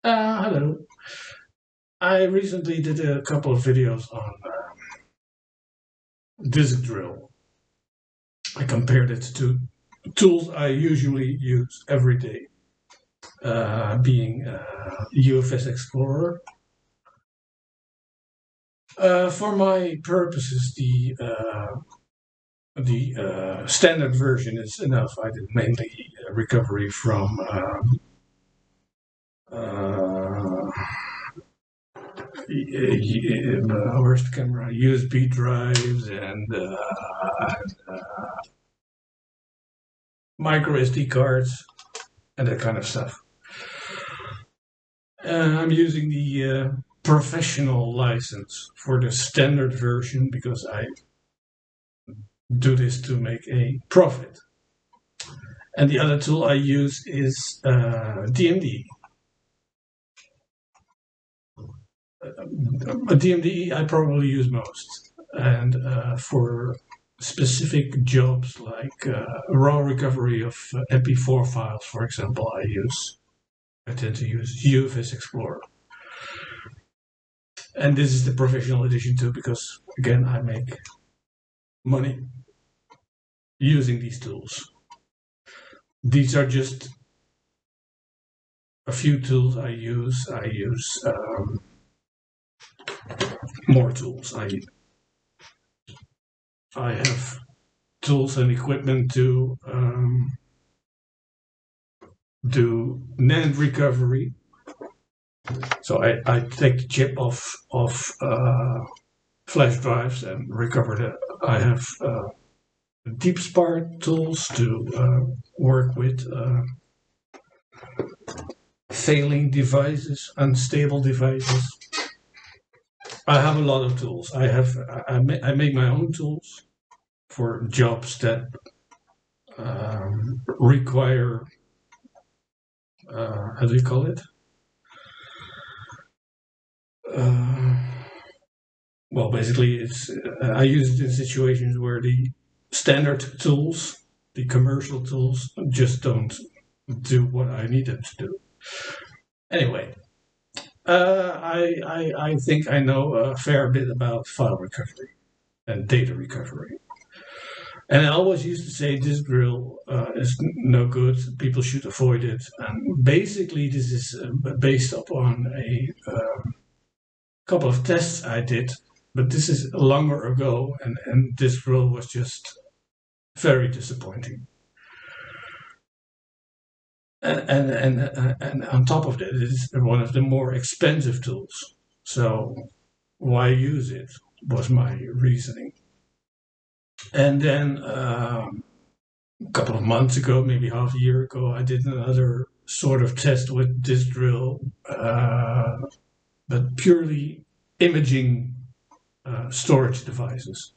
Hello. I recently did a couple of videos on disk drill. I compared it to tools I usually use every day, being UFS Explorer. For my purposes, the standard version is enough. I did mainly recovery from uh, where's the camera? USB drives and micro SD cards and that kind of stuff. I'm using the professional license for the standard version because I do this to make a profit. And the other tool I use is DMDE. DMDE I probably use most, and for specific jobs like raw recovery of MP4 files, for example, I tend to use UFS Explorer. And this is the professional edition too, because again, I make money using these tools. These are just a few tools I use. I use more tools. I have tools and equipment to do NAND recovery. So I take the chip off flash drives and recover it. I have deep spark tools to work with failing devices, unstable devices. I have a lot of tools. I make my own tools for jobs that require how do you call it? Well, basically, it's I use it in situations where the standard tools, the commercial tools, just don't do what I need them to do. Anyway, I think I know a fair bit about file recovery and data recovery. And I always used to say this drill is no good, people should avoid it. And basically, this is based upon a couple of tests I did, but this is longer ago, and this drill was just very disappointing. And on top of that, it is one of the more expensive tools. So why use it was my reasoning. And then a couple of months ago, maybe half a year ago, I did another sort of test with this drill, but purely imaging storage devices.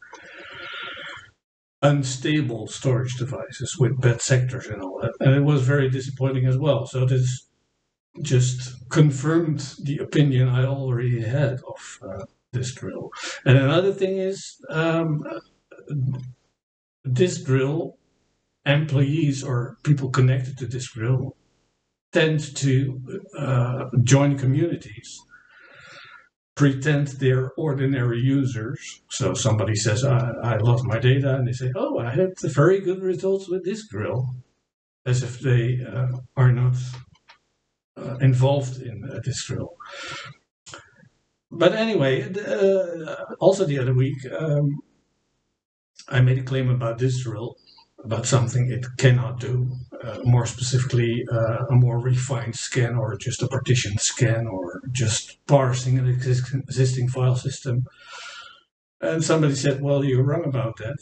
Unstable storage devices with bad sectors and all that. And it was very disappointing as well. So this just confirmed the opinion I already had of this drill. And another thing is this drill, employees or people connected to this drill tend to join communities, pretend they're ordinary users. So somebody says, I lost my data, and they say, oh, I had very good results with this drill, as if they are not involved in this drill. But anyway, also the other week, I made a claim about this drill, about something it cannot do, more specifically a more refined scan or just a partition scan or just parsing an existing file system. And somebody said, well, you're wrong about that.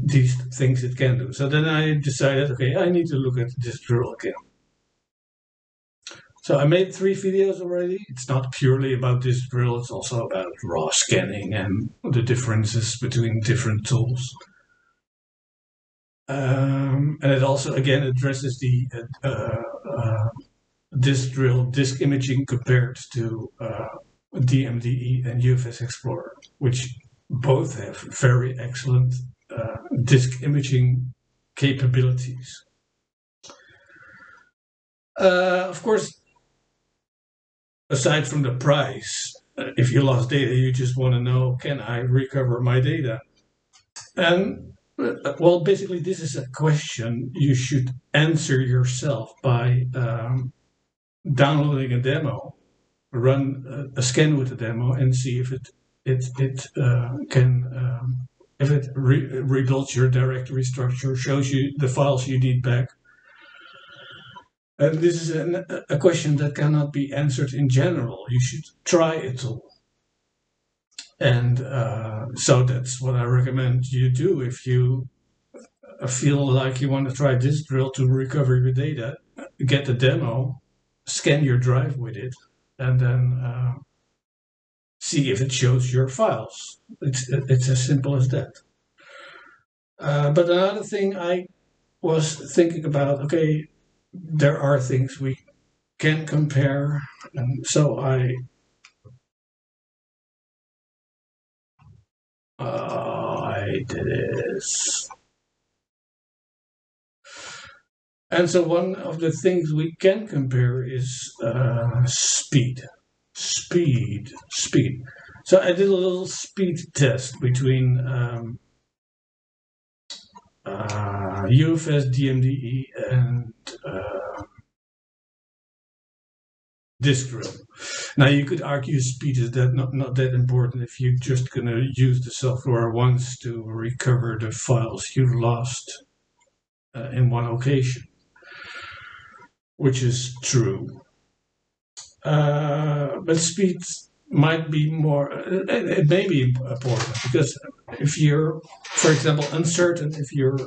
These things it can do. So then I decided, okay, I need to look at this drill again. So I made 3 videos already. It's not purely about this drill, it's also about raw scanning and the differences between different tools. And it also, again, addresses the disk drill, disk imaging compared to DMDE and UFS Explorer, which both have very excellent disk imaging capabilities. Of course, aside from the price, if you lost data, you just want to know, can I recover my data? And well, basically, this is a question you should answer yourself by downloading a demo, run a scan with the demo, and see if it can if it rebuilds your directory structure, shows you the files you need back. And this is a question that cannot be answered in general. You should try a tool. And so that's what I recommend you do if you feel like you want to try this drill to recover your data. Get the demo, scan your drive with it, and then see if it shows your files. It's as simple as that. But another thing I was thinking about, okay, there are things we can compare, and so I did this. And so one of the things we can compare is speed. So I did a little speed test between UFS DMDE and disk drill. Now you could argue speed is not that important if you're just going to use the software once to recover the files you lost in one occasion, which is true. But speed might be more, it may be important, because if you're, for example, uncertain if your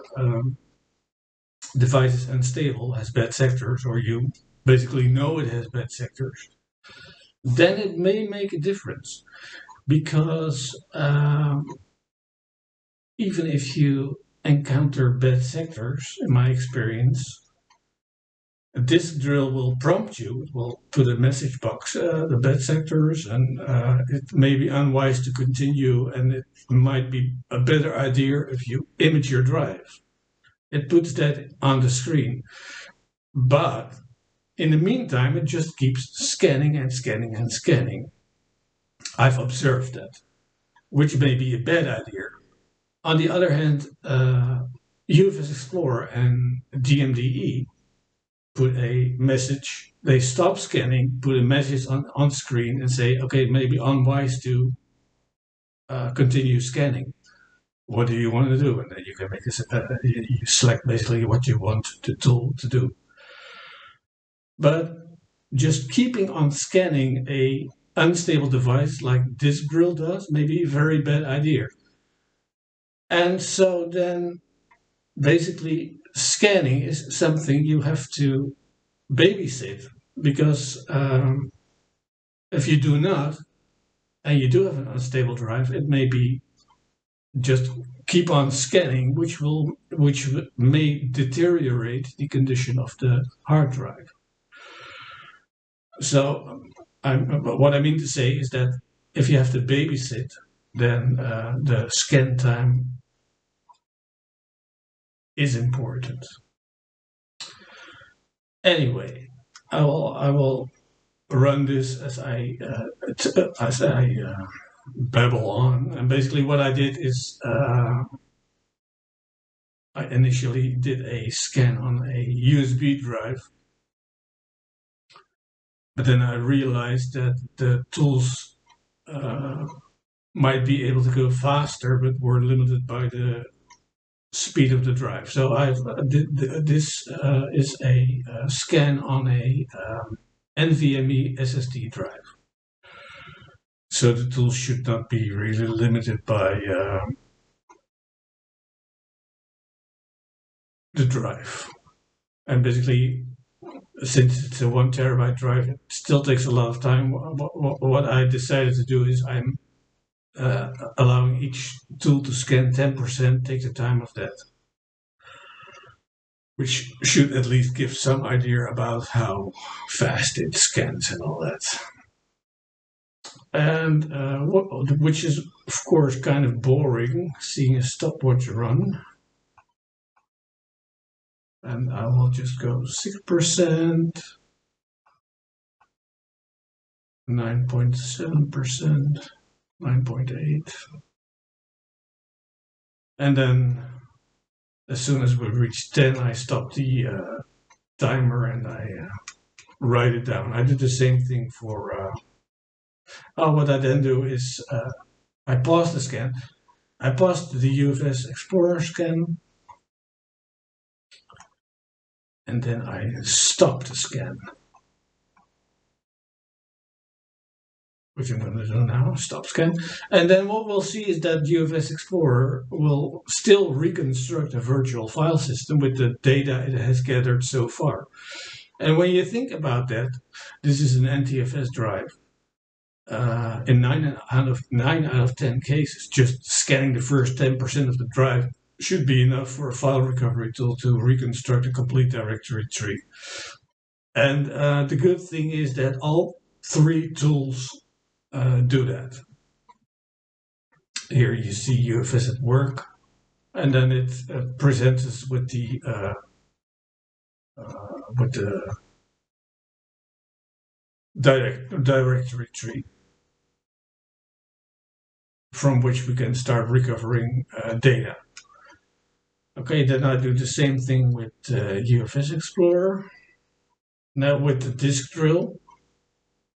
device is unstable, has bad sectors, or you basically know it has bad sectors, then it may make a difference, because even if you encounter bad sectors, in my experience, a disk drill will prompt you, it will put a message box, the bad sectors, and it may be unwise to continue, and it might be a better idea if you image your drive. It puts that on the screen. But in the meantime, it just keeps scanning and scanning and scanning. I've observed that, which may be a bad idea. On the other hand, UFS Explorer and DMDE put a message, they stop scanning, put a message on screen and say, okay, maybe unwise to continue scanning. What do you want to do? And then you can make this, you select basically what you want the tool to do. But just keeping on scanning a unstable device like this drill does may be a very bad idea. And so then basically scanning is something you have to babysit, because if you do not, and you do have an unstable drive, it may be just keep on scanning, which may deteriorate the condition of the hard drive. So what I mean to say is that if you have to babysit, then the scan time is important. Anyway, I will run this as I babble on. And basically, what I did is I initially did a scan on a USB drive, but then I realized that the tools might be able to go faster, but were limited by the speed of the drive. So this is a scan on a NVMe SSD drive. So the tool should not be really limited by the drive. And basically, since it's a 1 terabyte drive, it still takes a lot of time. What I decided to do is I'm allowing each tool to scan 10%, take the time of that, which should at least give some idea about how fast it scans and all that. And which is, of course, kind of boring, seeing a stopwatch run. And I will just go 6%. 9.7%, 9.8. And then as soon as we reach 10, I stop the timer and I write it down. I did the same thing for, what I then do is I pause the scan. I paused the UFS Explorer scan, and then I stop the scan, which I'm going to do now, stop scan. And then what we'll see is that UFS Explorer will still reconstruct a virtual file system with the data it has gathered so far. And when you think about that, this is an NTFS drive. In 9 out of 10 cases, just scanning the first 10% of the drive should be enough for a file recovery tool to reconstruct a complete directory tree. And the good thing is that all three tools do that. Here you see UFS at work, and then it presents us with the directory tree from which we can start recovering data. Okay, then I do the same thing with UFS Explorer. Now with the disk drill.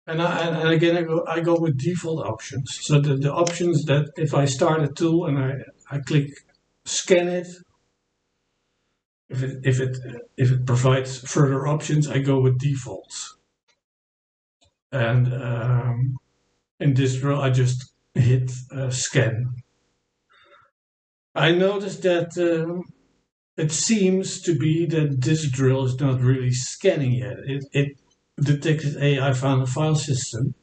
And again, I go with default options. So the options that if I start a tool and I click scan it, if it provides further options, I go with defaults. And in this drill, I just hit scan. I noticed that it seems to be that this drill is not really scanning yet. It detected, hey, I found a file system,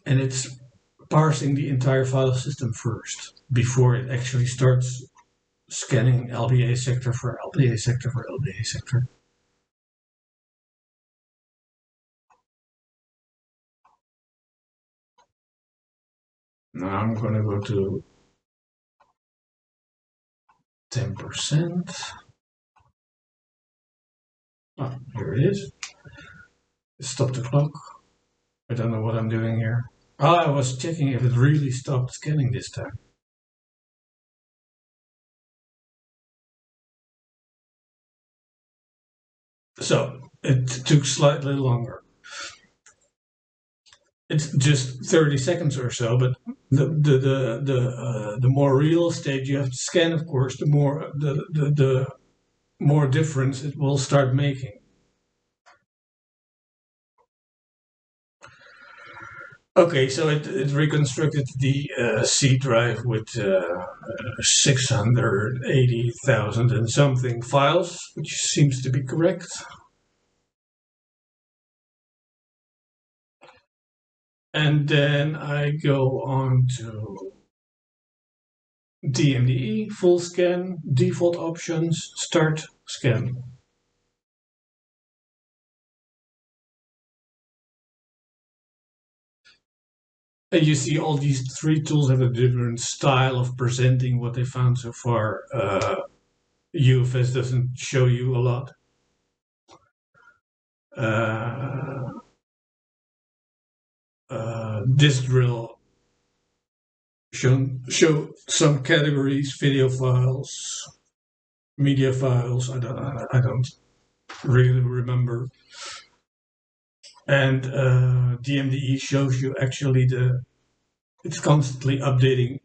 and it's parsing the entire file system first before it actually starts scanning LBA sector for LBA sector for LBA sector. Now I'm going to go to 10%. Oh, here it is. Stop the clock. I don't know what I'm doing here. Oh, I was checking if it really stopped scanning this time. So it took slightly longer. It's just 30 seconds or so, but the more real estate you have to scan, of course, the more difference it will start making. Okay, so it reconstructed the C drive with 680,000 and something files, which seems to be correct. And then I go on to DMDE, full scan, default options, start scan. And you see all these three tools have a different style of presenting what they found so far. UFS doesn't show you a lot. This drill show some categories, video files, media files. I don't really remember. And DMDE shows you actually it's constantly updating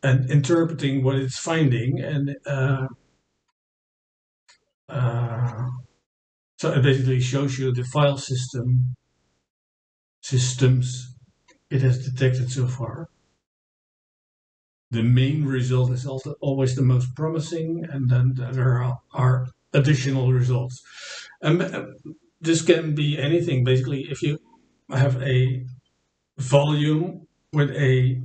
and interpreting what it's finding, and so it basically shows you the file systems it has detected so far. The main result is also always the most promising, and then there are additional results. This can be anything. Basically, if you have a volume with a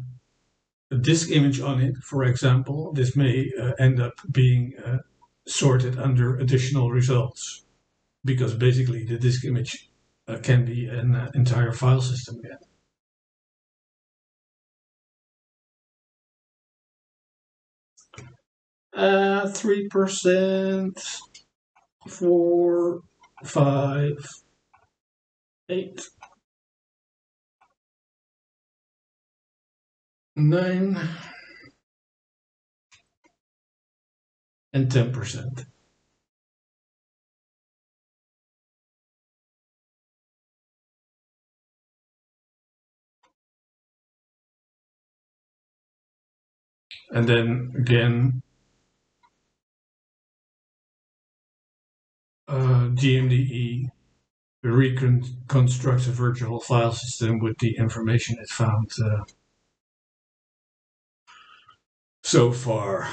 disk image on it, for example, this may end up being sorted under additional results, because basically the disk image can be an entire file system again. 3%, 4, 5, 8. 9 and 10%. And then again, DMDE reconstructs a virtual file system with the information it found so far.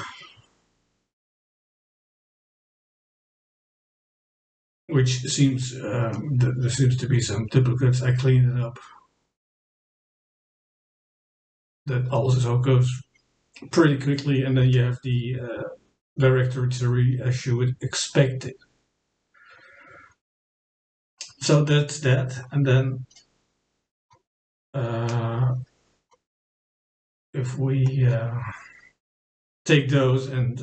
Which seems, there seems to be some duplicates. I cleaned it up. That also goes pretty quickly, and then you have the directory as you would expect it. So that's that, and then if we take those and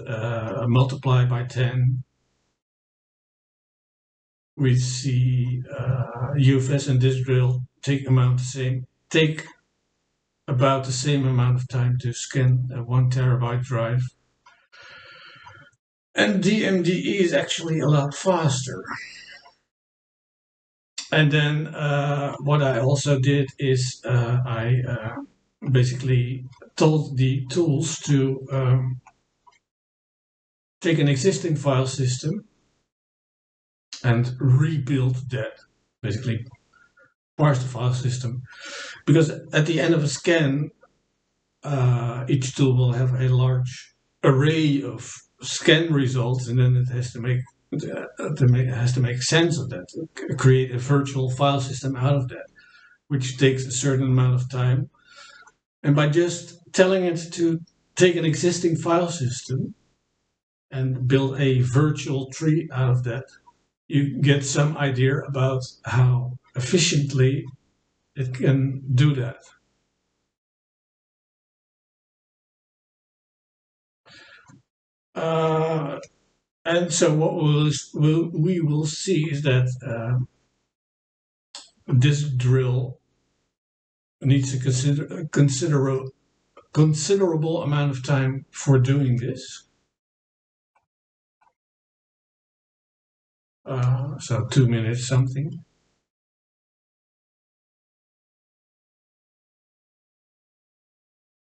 multiply by 10, we see UFS and this drill take about the same amount of time to scan a 1 terabyte drive. And DMDE is actually a lot faster. And then what I also did is I basically told the tools to take an existing file system and rebuild that, basically parse the file system. Because at the end of a scan, each tool will have a large array of scan results, and then it has to make sense of that, create a virtual file system out of that, which takes a certain amount of time. And by just telling it to take an existing file system and build a virtual tree out of that, you get some idea about how efficiently it can do that. And so what we will see is that this drill needs a considerable amount of time for doing this. So 2 minutes something.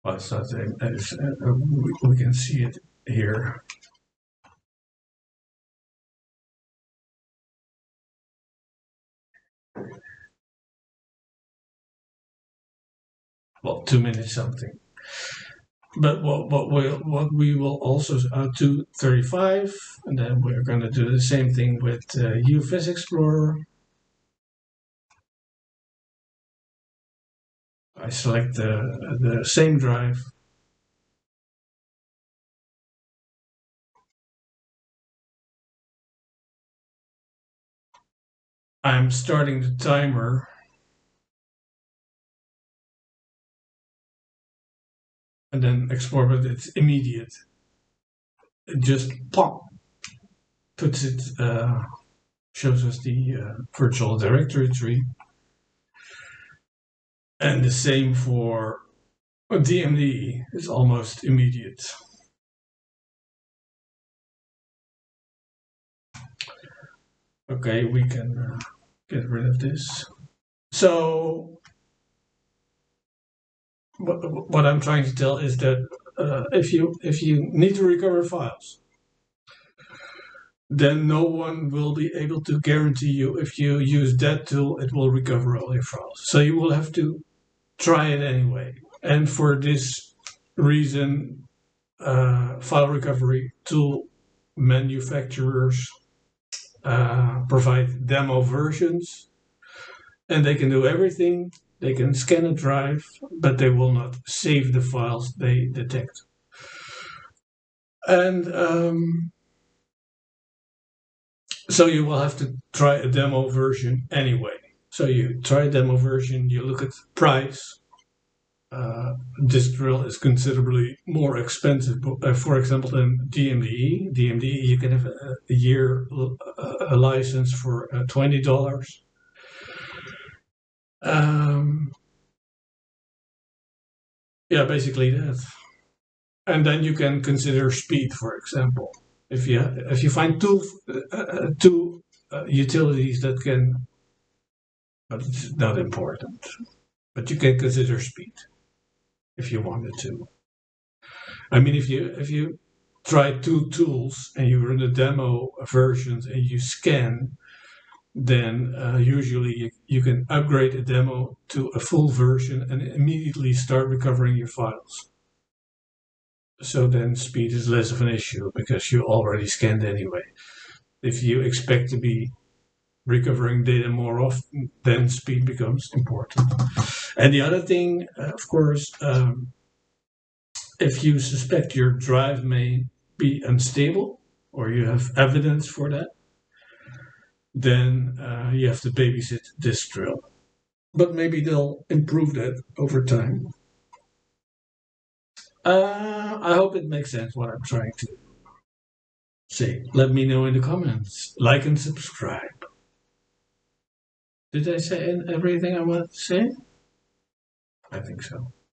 Well, it's not, we can see it here. Well, 2 minutes something. But what we will also 2:35, and then we're going to do the same thing with UFS Explorer. I select the same drive. I'm starting the timer. And then Explorer, but it's immediate. It just pop puts it, shows us the virtual directory tree. And the same for DMDE, is almost immediate. Okay, we can get rid of this. So what I'm trying to tell is that if you need to recover files, then no one will be able to guarantee you if you use that tool, it will recover all your files. So you will have to try it anyway. And for this reason, file recovery tool manufacturers provide demo versions, and they can do everything. They can scan a drive, but they will not save the files they detect. And so you will have to try a demo version anyway. So you try a demo version, you look at the price. This drill is considerably more expensive, for example, than DMDE. DMDE, you can have a year a license for $20. Yeah, basically that. And then you can consider speed, for example. If you find two utilities that can, but it's not important. But you can consider speed if you wanted to. I mean, if you try two tools and you run the demo versions and you scan, then usually you can upgrade a demo to a full version and immediately start recovering your files. So then speed is less of an issue because you already scanned anyway. If you expect to be recovering data more often, then speed becomes important. And the other thing, of course, if you suspect your drive may be unstable or you have evidence for that, then you have to babysit this drill. But maybe they'll improve that over time. I hope it makes sense what I'm trying to say. Let me know in the comments. Like and subscribe. Did I say everything I wanted to say? I think so.